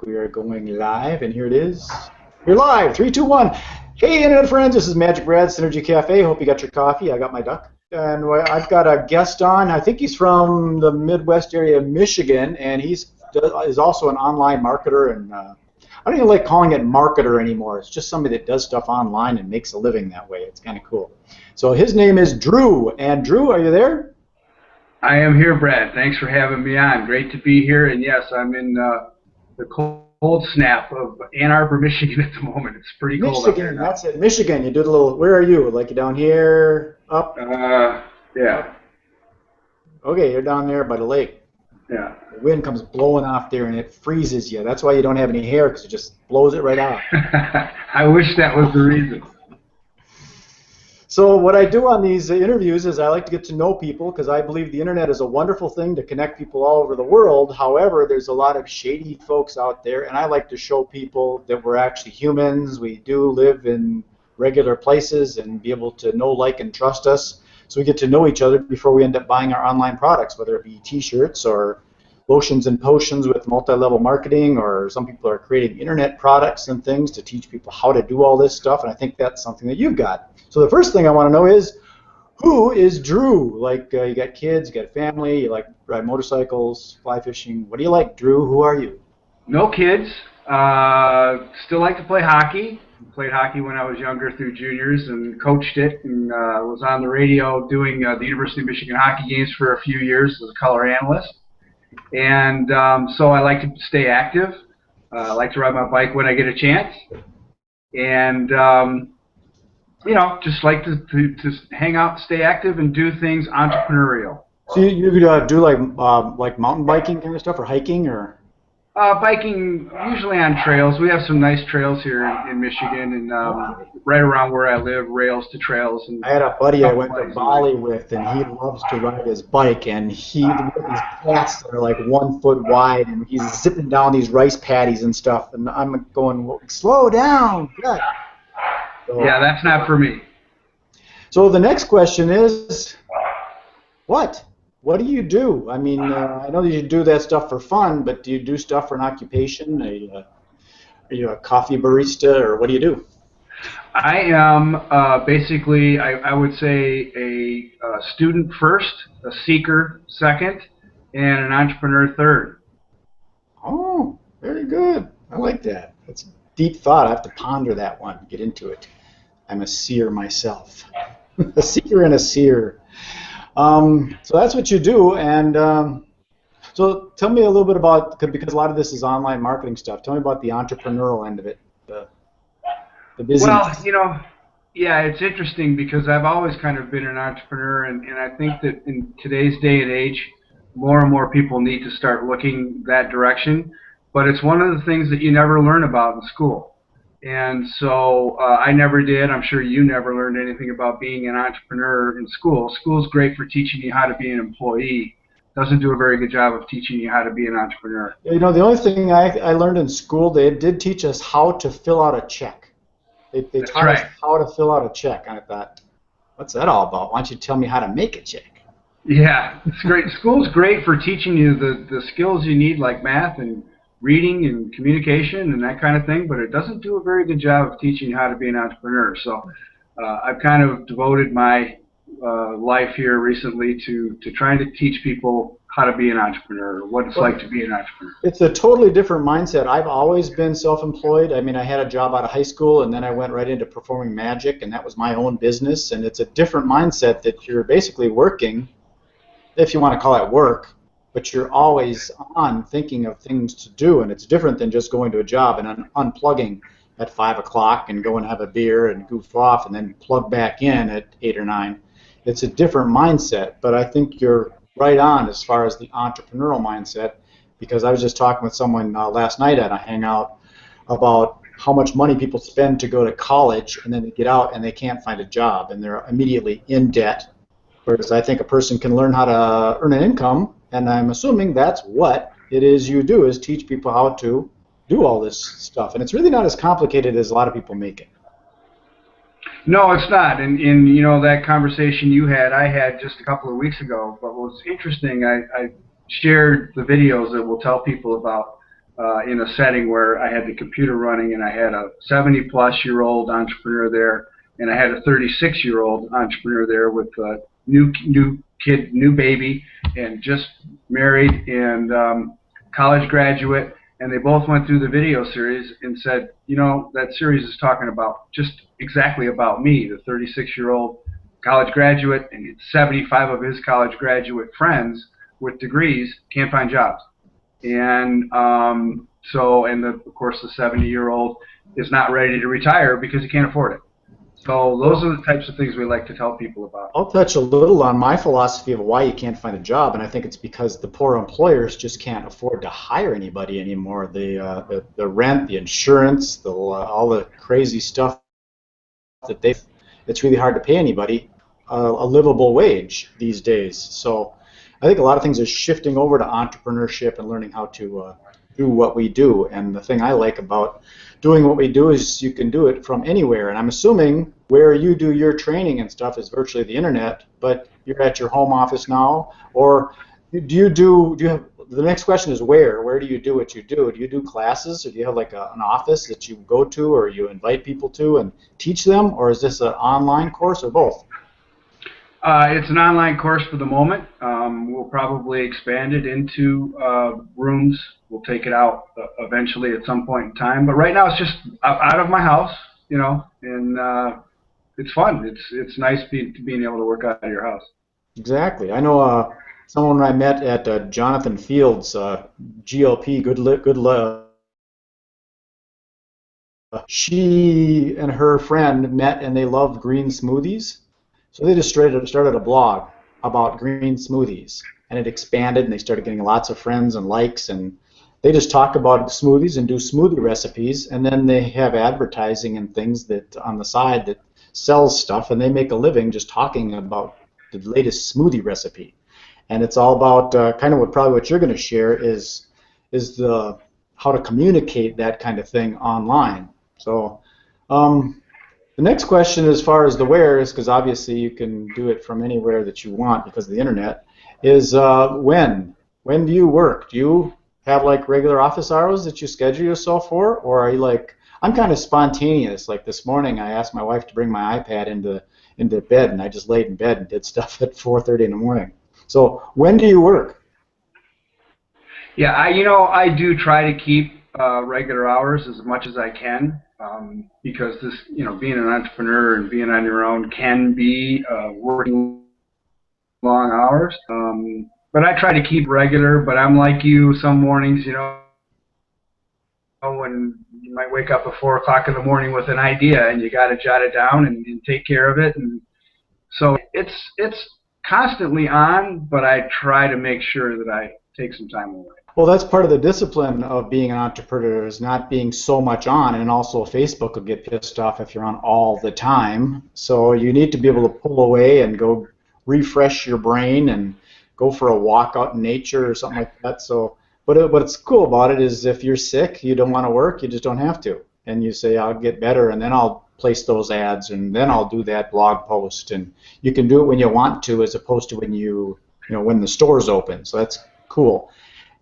We are going live, and here it is. You're live. 3, 2, 1. Hey, internet friends. This is MagicBrad, SynergyCafe. Hope you got your coffee. I got my duck. And I've got a guest on. I think he's from the Midwest area of Michigan, and is also an online marketer. And I don't even like calling it marketer anymore. It's just somebody that does stuff online and makes a living that way. It's kind of cool. So his name is Drew. And Drew, are you there? I am here, Brad. Thanks for having me on. Great to be here. And yes, I'm in the cold snap of Ann Arbor, Michigan at the moment. It's pretty cold up here now. That's it. Michigan. You did a little. Where are you? Like you down here? Up? Yeah. Okay, you're down there by the lake. Yeah. The wind comes blowing off there and it freezes you. That's why you don't have any hair, because it just blows it right off. I wish that was the reason. So what I do on these interviews is I like to get to know people, because I believe the internet is a wonderful thing to connect people all over the world. However, there's a lot of shady folks out there, and I like to show people that we're actually humans. We do live in regular places and be able to know, like, and trust us. So we get to know each other before we end up buying our online products, whether it be t-shirts or lotions and potions with multi-level marketing, or some people are creating internet products and things to teach people how to do all this stuff, and I think that's something that you've got. So the first thing I want to know is, who is Drew? Like, you got kids, you got family, you like ride motorcycles, fly fishing. What do you like, Drew? Who are you? No kids. Still like to play hockey. Played hockey when I was younger through juniors and coached it, and was on the radio doing the University of Michigan hockey games for a few years as a color analyst. And so I like to stay active. I like to ride my bike when I get a chance. And you know, just like to hang out, stay active, and do things entrepreneurial. So you do like mountain biking kind of stuff, or hiking, or? Biking, usually on trails. We have some nice trails here in Michigan, and right around where I live, rails to trails. And I had a buddy I went to Bali with, and he loves to ride his bike, and he has these paths that are like 1 foot wide, and he's zipping down these rice paddies and stuff, and I'm going, slow down. Yeah. So, yeah, that's not for me. So the next question is, what? What do you do? I mean, I know that you do that stuff for fun, but do you do stuff for an occupation? Are you a coffee barista, or what do you do? I am basically, I would say, a student first, a seeker second, and an entrepreneur third. Oh, very good. I like that. That's deep thought. I have to ponder that one, get into it. I'm a seer myself. A seeker and a seer. So that's what you do, and so tell me a little bit about, because a lot of this is online marketing stuff. Tell me about the entrepreneurial end of it, the business. Well, you know, yeah, it's interesting because I've always kind of been an entrepreneur, and I think that in today's day and age, more and more people need to start looking that direction. But it's one of the things that you never learn about in school. And so I never did. I'm sure you never learned anything about being an entrepreneur in school. School's great for teaching you how to be an employee. Doesn't do a very good job of teaching you how to be an entrepreneur. You know, the only thing I learned in school, they did teach us how to fill out a check. They taught us how to fill out a check. And I thought, what's that all about? Why don't you tell me how to make a check? Yeah, it's great. School's great for teaching you the skills you need, like math and reading and communication and that kind of thing, but it doesn't do a very good job of teaching you how to be an entrepreneur. So I've kind of devoted my life here recently to trying to teach people how to be an entrepreneur, what it's like to be an entrepreneur. It's a totally different mindset. I've always been self-employed. I mean, I had a job out of high school, and then I went right into performing magic, and that was my own business, and it's a different mindset that you're basically working, if you want to call it work, but you're always on thinking of things to do, and it's different than just going to a job and unplugging at 5 o'clock and go and have a beer and goof off and then plug back in at 8 or 9. It's a different mindset, but I think you're right on as far as the entrepreneurial mindset, because I was just talking with someone last night at a hangout about how much money people spend to go to college, and then they get out and they can't find a job, and they're immediately in debt, whereas I think a person can learn how to earn an income. And I'm assuming that's what it is you do, is teach people how to do all this stuff. And it's really not as complicated as a lot of people make it. No, it's not. And you know, that conversation you had, I had just a couple of weeks ago. But what was interesting, I shared the videos that will tell people about in a setting where I had the computer running, and I had a 70-plus-year-old entrepreneur there, and I had a 36-year-old entrepreneur there with a new kid, new baby, and just married, and college graduate. And they both went through the video series and said, you know, that series is talking about just exactly about me, the 36-year-old college graduate, and 75 of his college graduate friends with degrees can't find jobs. And of course, the 70-year-old is not ready to retire because he can't afford it. So those are the types of things we like to tell people about. I'll touch a little on my philosophy of why you can't find a job, and I think it's because the poor employers just can't afford to hire anybody anymore. The rent, the insurance, all the crazy stuff that it's really hard to pay anybody a livable wage these days. So I think a lot of things are shifting over to entrepreneurship and learning how to do what we do. And the thing I like about doing what we do is you can do it from anywhere. And I'm assuming where you do your training and stuff is virtually the internet, but you're at your home office now. Or do you have, the next question is where? Where do you do what you do? Do you do classes, or do you have like an office that you go to, or you invite people to and teach them, or is this an online course, or both? It's an online course for the moment. We'll probably expand it into rooms. We'll take it out eventually at some point in time. But right now it's just out of my house, you know, and it's fun. It's nice being able to work out of your house. Exactly. I know someone I met at Jonathan Field's GLP, she and her friend met and they loved green smoothies. So they just started a blog about green smoothies, and it expanded, and they started getting lots of friends and likes, and they just talk about smoothies and do smoothie recipes, and then they have advertising and things that on the side that sells stuff, and they make a living just talking about the latest smoothie recipe. And it's all about kind of probably what you're going to share is the how to communicate that kind of thing online. So. The next question, as far as the where, is because obviously you can do it from anywhere that you want because of the internet, is when? When do you work? Do you have like regular office hours that you schedule yourself for, or are you like, I'm kind of spontaneous. Like this morning I asked my wife to bring my iPad into bed, and I just laid in bed and did stuff at 4:30 in the morning. So when do you work? Yeah, I do try to keep regular hours as much as I can. Because this, being an entrepreneur and being on your own can be working long hours. But I try to keep regular. But I'm like you. Some mornings, when you might wake up at 4 o'clock in the morning with an idea, and you got to jot it down and take care of it. And so it's constantly on. But I try to make sure that I take some time away. Well, that's part of the discipline of being an entrepreneur, is not being so much on, and also Facebook will get pissed off if you're on all the time. So you need to be able to pull away and go refresh your brain and go for a walk out in nature or something like that. So, but what's cool about it is if you're sick, you don't want to work, you just don't have to. And you say, I'll get better, and then I'll place those ads, and then I'll do that blog post. And you can do it when you want to, as opposed to when the store's open. So that's cool.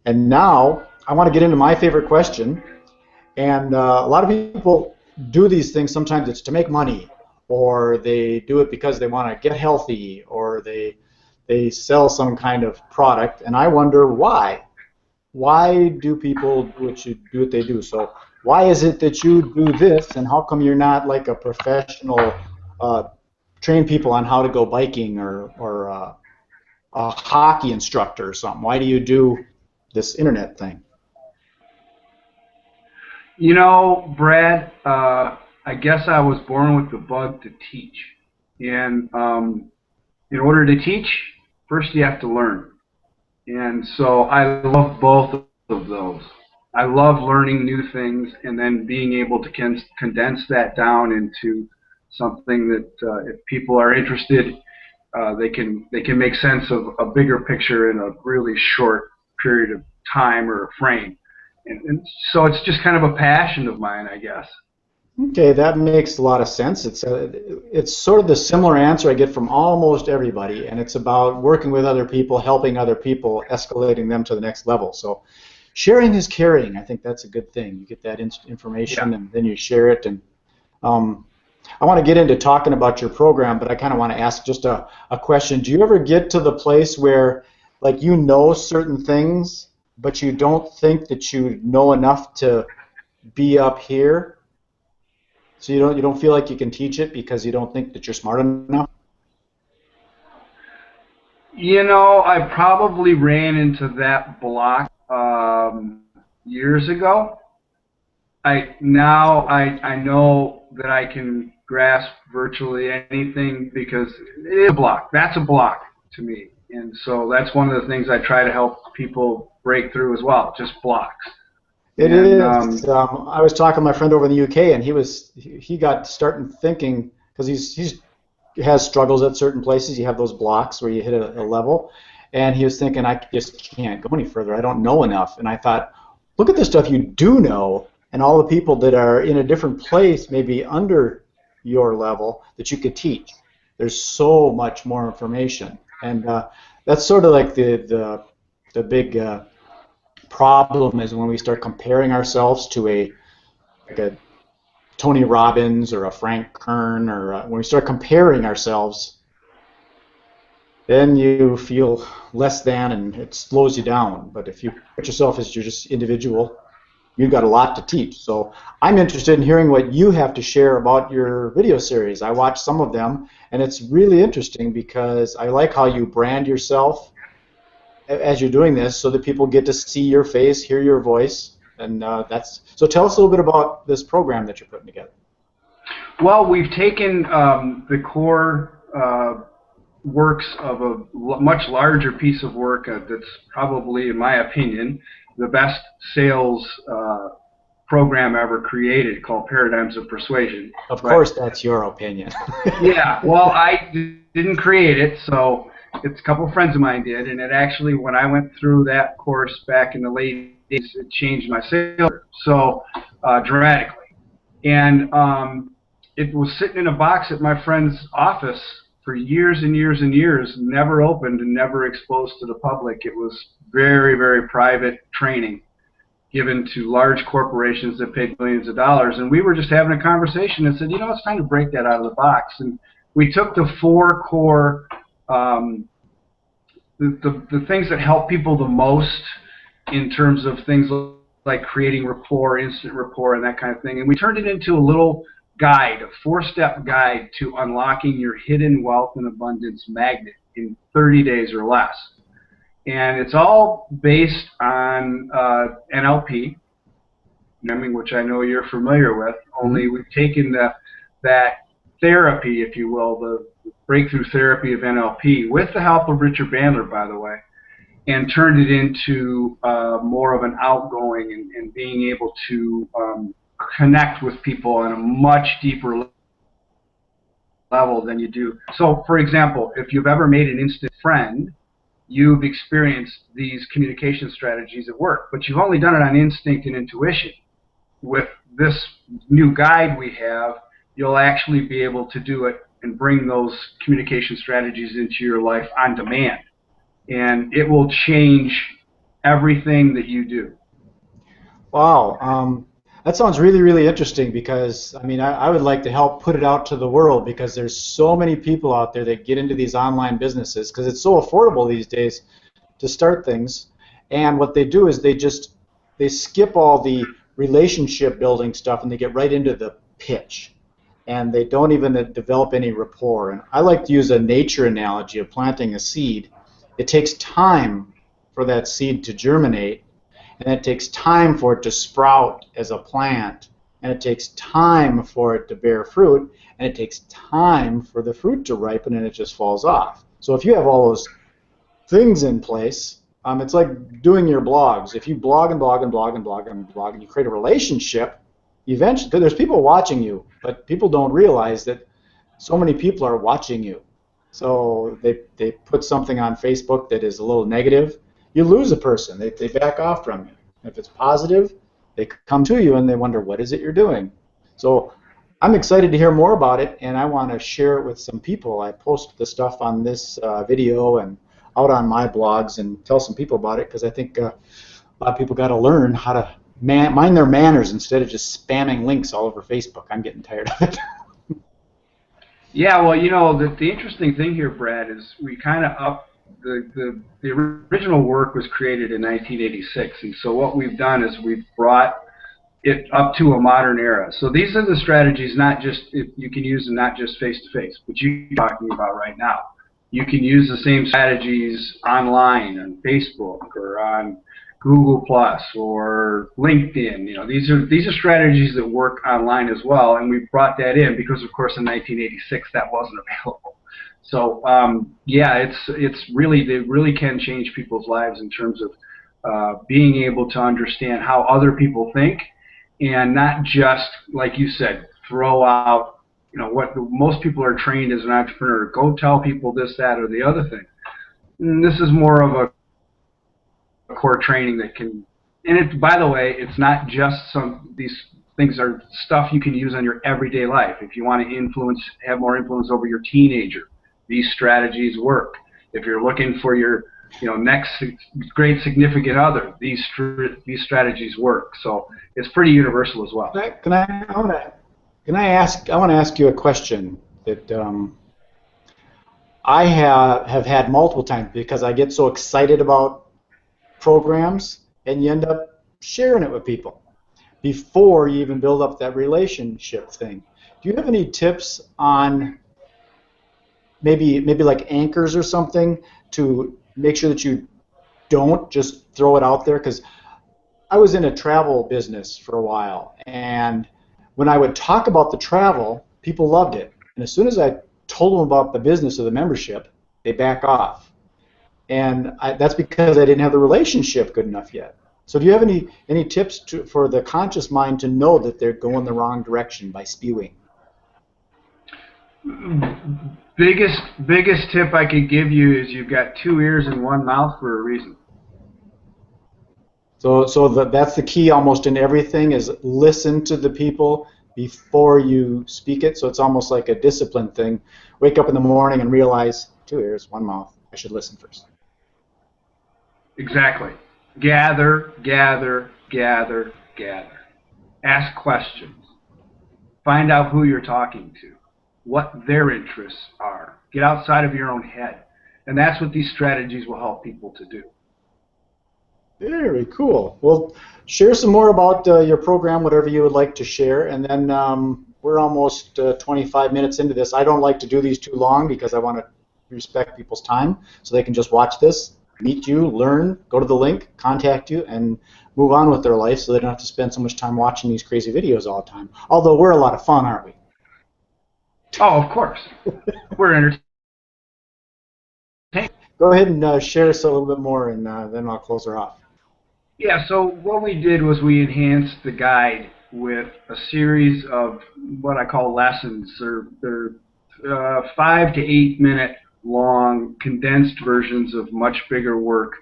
And now I want to get into my favorite question. And a lot of people do these things. Sometimes it's to make money, or they do it because they want to get healthy, or they sell some kind of product. And I wonder why. Why do people do what they do? So why is it that you do this, and how come you're not like a professional, train people on how to go biking, or a hockey instructor or something? Why do you do this internet thing? Brad, I guess I was born with the bug to teach. And in order to teach, first you have to learn. And so I love both of those. I love learning new things and then being able to condense that down into something that if people are interested, they can make sense of a bigger picture in a really short period of time or frame. And so it's just kind of a passion of mine, I guess. Okay, that makes a lot of sense. It's sort of the similar answer I get from almost everybody, and it's about working with other people, helping other people, escalating them to the next level. So sharing is caring. I think that's a good thing. You get that information Yeah. and then you share it. And I want to get into talking about your program, but I kind of want to ask just a question. Do you ever get to the place where, like, you know certain things, but you don't think that you know enough to be up here? So you don't feel like you can teach it because you don't think that you're smart enough? I probably ran into that block years ago. I know that I can grasp virtually anything because it is a block. That's a block to me, and so that's one of the things I try to help people break through as well. Just blocks. It And is. I was talking to my friend over in the UK, and he got starting thinking because he has struggles at certain places. You have those blocks where you hit a level, and he was thinking, I just can't go any further. I don't know enough. And I thought, look at the stuff you do know, and all the people that are in a different place, maybe under your level, that you could teach. There's so much more information, and that's sort of like the big problem is when we start comparing ourselves to a Tony Robbins or a Frank Kern, or when we start comparing ourselves, then you feel less than and it slows you down. But if you put yourself as you're just individual, you've got a lot to teach. So I'm interested in hearing what you have to share about your video series. I watched some of them, and it's really interesting because I like how you brand yourself as you're doing this so that people get to see your face, hear your voice, and so tell us a little bit about this program that you're putting together. well, we've taken the core works of a much larger piece of work that's probably, in my opinion, the best sales program ever created, called Paradigms of Persuasion. Of course, that's your opinion. Yeah, well, I didn't create it, so it's a couple of friends of mine did, and it actually, when I went through that course back in the late 80s, it changed my sales so dramatically. And it was sitting in a box at my friend's office for years and years and years, never opened and never exposed to the public. It was very, very private training given to large corporations that paid millions of dollars. And we were just having a conversation and said, it's time to break that out of the box. And we took the four core, the things that help people the most in terms of things like creating rapport, instant rapport, and that kind of thing. And we turned it into a little guide, a four-step guide to unlocking your hidden wealth and abundance magnet in 30 days or less. And it's all based on NLP, which I know you're familiar with, only we've taken that therapy, if you will, the breakthrough therapy of NLP, with the help of Richard Bandler, by the way, and turned it into more of an outgoing and being able to connect with people on a much deeper level than you do. So, for example, if you've ever made an instant friend, you've experienced these communication strategies at work, but you've only done it on instinct and intuition. With this new guide we have, you'll actually be able to do it and bring those communication strategies into your life on demand. And it will change everything that you do. Wow. That sounds really, really interesting because, I would like to help put it out to the world because there's so many people out there that get into these online businesses because it's so affordable these days to start things. And what they do is they skip all the relationship building stuff and they get right into the pitch. And they don't even develop any rapport. And I like to use a nature analogy of planting a seed. It takes time for that seed to germinate, and it takes time for it to sprout as a plant, and it takes time for it to bear fruit, and it takes time for the fruit to ripen, and it just falls off. So if you have all those things in place, it's like doing your blogs. If you blog and blog and blog and blog and blog, and you create a relationship, eventually, because there's people watching you, but people don't realize that so many people are watching you. So they put something on Facebook that is a little negative, you lose a person. They back off from you. If it's positive, they come to you and they wonder, what is it you're doing? So I'm excited to hear more about it, and I want to share it with some people. I post the stuff on this video and out on my blogs and tell some people about it because I think a lot of people got to learn how to mind their manners instead of just spamming links all over Facebook. I'm getting tired of it. Yeah, well, you know, the interesting thing here, Brad, is we kind of up the original work was created in 1986, and so what we've done is we've brought it up to a modern era. So these are the strategies, not just you can use them not just face to face, but you're talking about right now. You can use the same strategies online on Facebook or on Google Plus or LinkedIn. You know, these are strategies that work online as well, and we brought that in because, of course, in 1986 that wasn't available. So yeah, it's really, they really can change people's lives in terms of being able to understand how other people think, and not just, like you said, throw out, you know, what most people are trained as an entrepreneur. Go tell people this, that, or the other thing. And this is more of a core training that can, and it, by the way, it's not just these things are stuff you can use on your everyday life. If you want to have more influence over your teenager, these strategies work. If you're looking for your, you know, next great significant other, these strategies work. So it's pretty universal as well. I want to ask you a question that I have had multiple times, because I get so excited about programs, and you end up sharing it with people before you even build up that relationship thing. Do you have any tips on maybe like anchors or something to make sure that you don't just throw it out there? Because I was in a travel business for a while, and when I would talk about the travel, people loved it. And as soon as I told them about the business or the membership, they back off. And that's because I didn't have the relationship good enough yet. So do you have any tips for the conscious mind to know that they're going the wrong direction by spewing? Biggest tip I could give you is you've got 2 ears and 1 mouth for a reason. So that's the key almost in everything, is listen to the people before you speak it. So it's almost like a discipline thing. Wake up in the morning and realize 2 ears, 1 mouth. I should listen first. Exactly. Gather. Ask questions. Find out who you're talking to, what their interests are. Get outside of your own head. And that's what these strategies will help people to do. Very cool. Well, share some more about your program, whatever you would like to share. And then we're almost 25 minutes into this. I don't like to do these too long because I want to respect people's time, so they can just watch this, meet you, learn, go to the link, contact you, and move on with their life, so they don't have to spend so much time watching these crazy videos all the time. Although we're a lot of fun, aren't we? Oh, of course. We're entertaining. Go ahead and share us a little bit more, and then I'll close her off. Yeah, so what we did was we enhanced the guide with a series of what I call lessons. They're 5 to 8 minute long condensed versions of much bigger work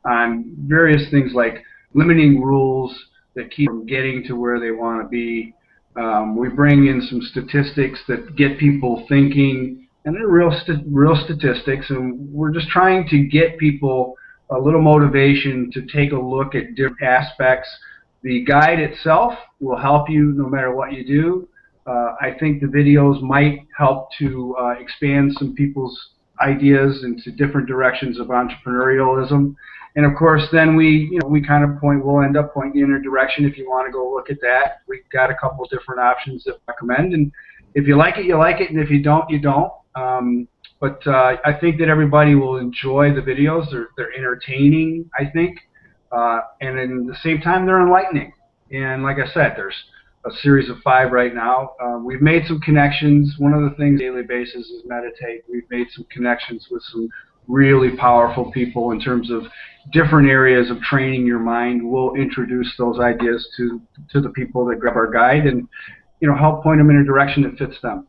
on various things like limiting rules that keep them getting to where they want to be. We bring in some statistics that get people thinking, and they're real statistics, and we're just trying to get people a little motivation to take a look at different aspects. The guide itself will help you no matter what you do. I think the videos might help to expand some people's ideas into different directions of entrepreneurialism. And of course, then we kind of we'll end up pointing you in a direction if you want to go look at that. We've got a couple different options that I recommend, and if you like it, you like it, and if you don't, you don't. But I think that everybody will enjoy the videos. They're entertaining, I think, and at the same time, they're enlightening. And like I said, there's a series of 5 right now. We've made some connections. One of the things on a daily basis is meditate. We've made some connections with some really powerful people in terms of different areas of training your mind. We'll introduce those ideas to the people that grab our guide, and help point them in a direction that fits them.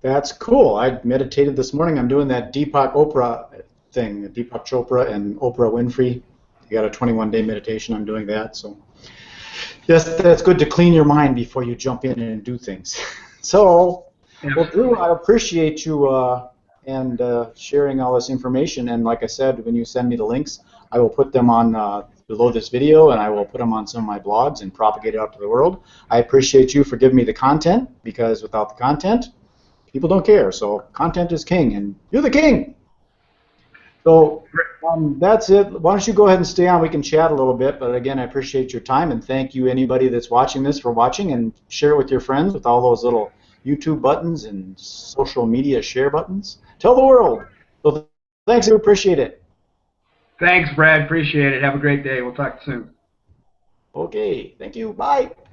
That's cool. I meditated this morning. I'm doing that Deepak thing, Deepak Chopra and Oprah Winfrey. You got a 21-day meditation. I'm doing that. So yes, that's good to clean your mind before you jump in and do things. So, well, Drew, I appreciate you and sharing all this information. And like I said, when you send me the links, I will put them on below this video, and I will put them on some of my blogs and propagate it out to the world. I appreciate you for giving me the content, because without the content, people don't care. So content is king, and you're the king. So that's it. Why don't you go ahead and stay on? We can chat a little bit, but again, I appreciate your time, and thank you anybody that's watching this for watching, and share it with your friends with all those little YouTube buttons and social media share buttons. Tell the world. So thanks, I appreciate it. Thanks, Brad. Appreciate it. Have a great day. We'll talk soon. Okay, thank you. Bye.